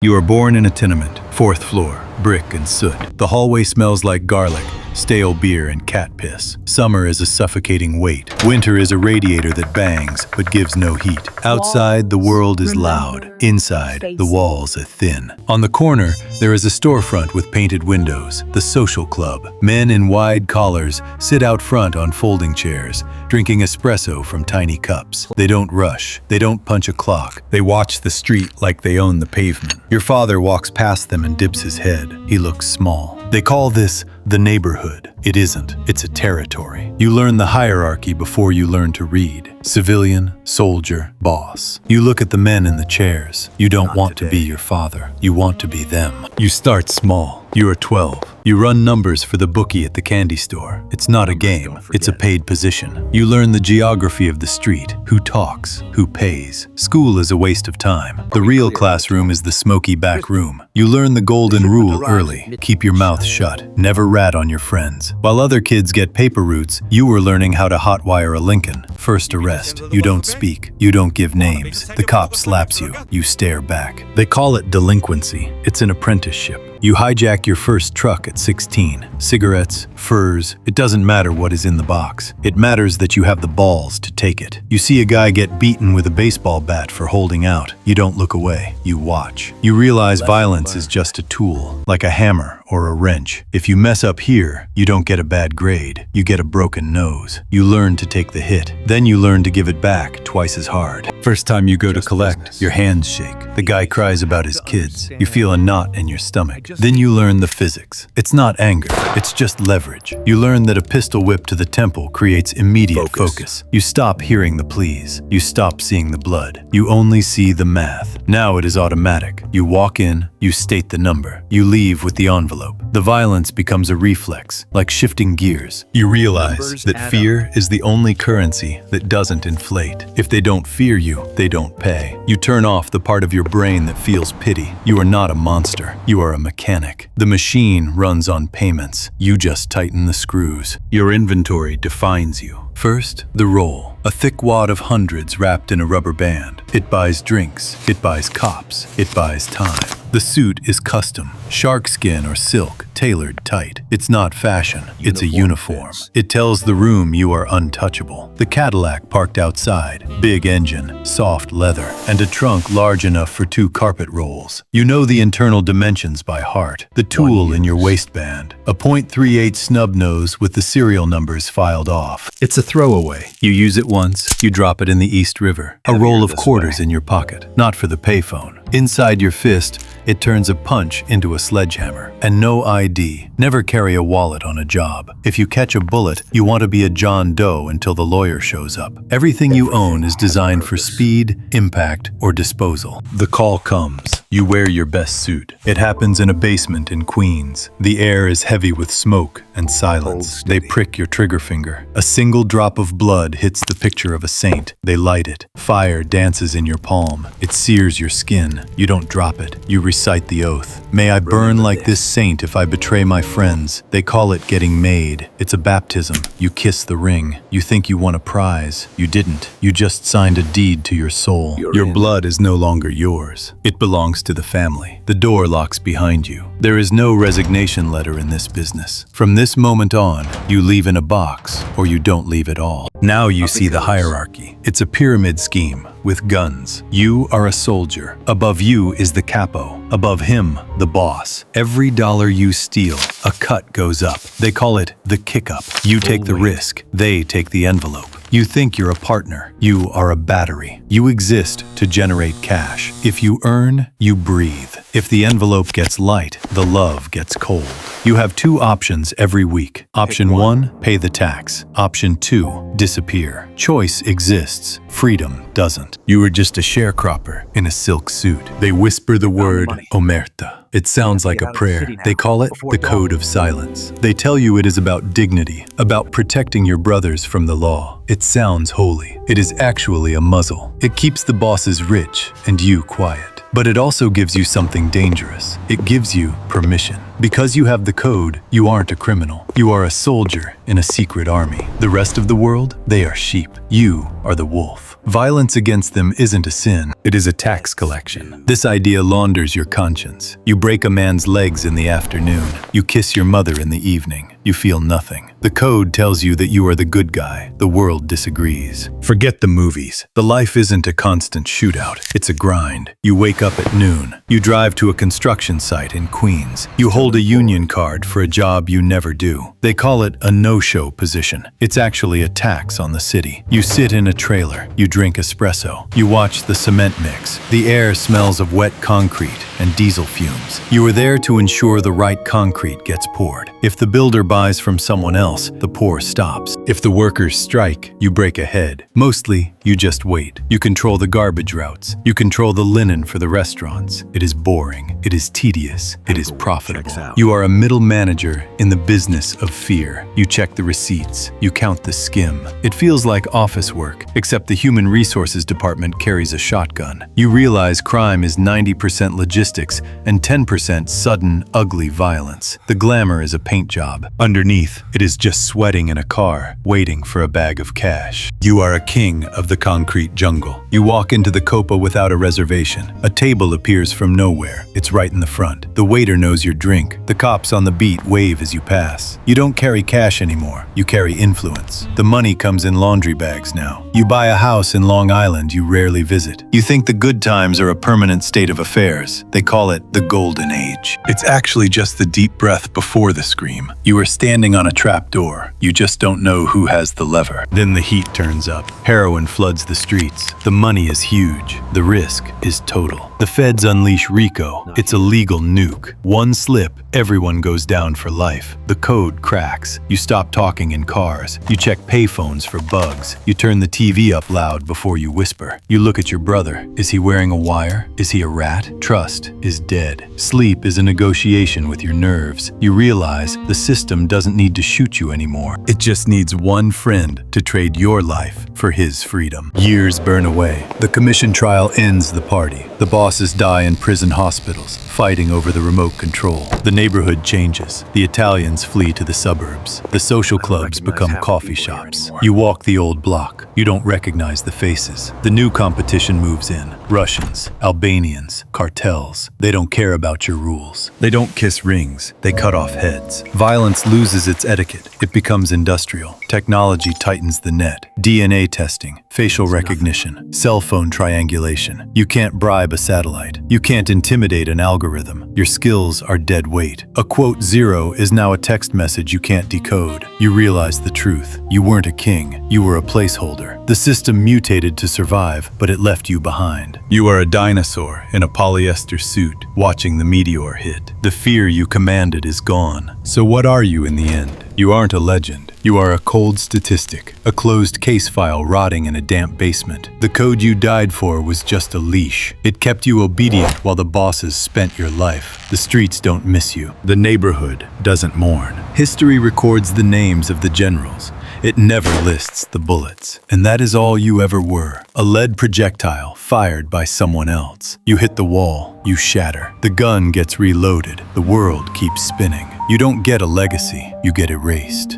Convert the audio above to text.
You are born in a tenement, 4th floor, brick and soot. The hallway smells like garlic, stale beer and cat piss. Summer is a suffocating weight. Winter is a radiator that bangs but gives no heat. Outside, the world is loud. Inside, the walls are thin. On the corner, there is a storefront with painted windows, the social club. Men in wide collars sit out front on folding chairs, drinking espresso from tiny cups. They don't rush. They don't punch a clock. They watch the street like they own the pavement. Your father walks past them and dips his head. He looks small. They call this the neighborhood. It isn't. It's a territory. You learn the hierarchy before you learn to read. Civilian, soldier, boss. You look at the men in the chairs. You don't want to be your father. You want to be them. You start small. You are 12. You run numbers for the bookie at the candy store. It's not a game. It's a paid position. You learn the geography of the street. Who talks? Who pays? School is a waste of time. The real classroom is the smoky back room. You learn the golden rule early. Keep your mouth shut. Never rat on your friends. While other kids get paper routes, you were learning how to hotwire a Lincoln. First arrest. You don't speak. You don't give names. The cop slaps you. You stare back. They call it delinquency. It's an apprenticeship. You hijack your first truck at 16. Cigarettes, furs, it doesn't matter what is in the box. It matters that you have the balls to take it. You see a guy get beaten with a baseball bat for holding out. You don't look away. You watch. You realize violence is just a tool, like a hammer or a wrench. If you mess up here, you don't get a bad grade. You get a broken nose. You learn to take the hit. Then you learn to give it back twice as hard. First time you go to collect, your hands shake. The guy cries about his kids. You feel a knot in your stomach. Then you learn the physics. It's not anger, it's just leverage. You learn that a pistol whip to the temple creates immediate focus. You stop hearing the pleas. You stop seeing the blood. You only see the math. Now it is automatic. You walk in, you state the number. You leave with the envelope. The violence becomes a reflex, like shifting gears. You realize that fear is the only currency that doesn't inflate. If they don't fear you, they don't pay. You turn off the part of your brain that feels pity. You are not a monster. You are a mechanic. The machine runs on payments. You just tighten the screws. Your inventory defines you. First, the roll. A thick wad of hundreds wrapped in a rubber band. It buys drinks. It buys cops. It buys time. The suit is custom, shark skin or silk, tailored tight. It's not fashion, it's a uniform. It tells the room you are untouchable. The Cadillac parked outside, big engine, soft leather, and a trunk large enough for 2 carpet rolls. You know the internal dimensions by heart. The tool in your waistband, a .38 snub nose with the serial numbers filed off. It's a throwaway. You use it once, you drop it in the East River. A roll of quarters in your pocket, not for the payphone. Inside your fist, it turns a punch into a sledgehammer. And no ID. Never carry a wallet on a job. If you catch a bullet, you want to be a John Doe until the lawyer shows up. Everything you own is designed for speed, impact, or disposal. The call comes. You wear your best suit. It happens in a basement in Queens. The air is heavy with smoke and silence. They prick your trigger finger. A single drop of blood hits the picture of a saint. They light it. Fire dances in your palm. It sears your skin. You don't drop it. You recite the oath. May I burn like this saint if I betray my friends. They call it getting made. It's a baptism. You kiss the ring. You think you won a prize. You didn't. You just signed a deed to your soul. Your blood is no longer yours. It belongs to the family. The door locks behind you. There is no resignation letter in this business. From this moment on, you leave in a box or you don't leave at all. Now you see the hierarchy. It's a pyramid scheme with guns. You are a soldier. Above you is the capo. Above him, the boss. Every dollar you steal, a cut goes up. They call it the kick-up. You take the risk. They take the envelope. You think you're a partner. You are a battery. You exist to generate cash. If you earn, you breathe. If the envelope gets light, the love gets cold. You have 2 options every week. Option 1, pay the tax. Option 2, disappear. Choice exists. Freedom doesn't. You are just a sharecropper in a silk suit. They whisper the word Omertà. It sounds like a prayer. They call it the code of silence. They tell you it is about dignity, about protecting your brothers from the law. It sounds holy. It is actually a muzzle. It keeps the bosses rich and you quiet. But it also gives you something dangerous. It gives you permission. Because you have the code, you aren't a criminal. You are a soldier in a secret army. The rest of the world, they are sheep. You are the wolf. Violence against them isn't a sin, it is a tax collection. This idea launders your conscience. You break a man's legs in the afternoon. You kiss your mother in the evening. You feel nothing. The code tells you that you are the good guy. The world disagrees. Forget the movies. The life isn't a constant shootout. It's a grind. You wake up at noon. You drive to a construction site in Queens. You hold a union card for a job you never do. They call it a no-show position. It's actually a tax on the city. You sit in a trailer. You drink espresso. You watch the cement mix. The air smells of wet concrete and diesel fumes. You are there to ensure the right concrete gets poured. If the builder buys from someone else, the pour stops. If the workers strike, you break ahead. Mostly, you just wait. You control the garbage routes. You control the linen for the restaurants. It is boring. It is tedious. It is profitable. You are a middle manager in the business of fear. You check the receipts. You count the skim. It feels like office work, except the human resources department carries a shotgun. You realize crime is 90% logistics and 10% sudden, ugly violence. The glamour is a paint job. Underneath, it is just sweating in a car, waiting for a bag of cash. You are a king of the concrete jungle. You walk into the Copa without a reservation. A table appears from nowhere. It's right in the front. The waiter knows your drink. The cops on the beat wave as you pass. You don't carry cash anymore. You carry influence. The money comes in laundry bags now. You buy a house in Long Island you rarely visit. You think the good times are a permanent state of affairs. They call it the golden age. It's actually just the deep breath before the scream. You are standing on a trap door. You just don't know who has the lever. Then the heat turns up. Heroin floods the streets. The money is huge. The risk is total. The feds unleash RICO. It's a legal nuke. One slip, everyone goes down for life. The code cracks. You stop talking in cars. You check payphones for bugs. You turn the TV up loud before you whisper. You look at your brother. Is he wearing a wire? Is he a rat? Trust is dead. Sleep is a negotiation with your nerves. You realize the system doesn't need to shoot you anymore. It just needs one friend to trade your life for his freedom. Years burn away. The commission trial ends the party. The bosses die in prison hospitals, fighting over the remote control. The neighborhood changes. The Italians flee to the suburbs. The social clubs become coffee shops. You walk the old block. You don't recognize the faces. The new competition moves in. Russians, Albanians, cartels. They don't care about your rules. They don't kiss rings. They cut off heads. Violence loses its etiquette. It becomes industrial. Technology tightens the net. DNA testing, facial recognition, cell phone triangulation. You can't bribe a satellite. You can't intimidate an algorithm. Your skills are dead weight. A quote zero is now a text message you can't decode. You realize the truth. You weren't a king. You were a placeholder. The system mutated to survive, but it left you behind. You are a dinosaur in a polyester suit, watching the meteor hit. The fear you commanded is gone. So what are you in the end? You aren't a legend. You are a cold statistic, a closed case file rotting in a damp basement. The code you died for was just a leash. It kept you obedient while the bosses spent your life. The streets don't miss you. The neighborhood doesn't mourn. History records the names of the generals. It never lists the bullets. And that is all you ever were. A lead projectile fired by someone else. You hit the wall. You shatter. The gun gets reloaded. The world keeps spinning. You don't get a legacy. You get erased.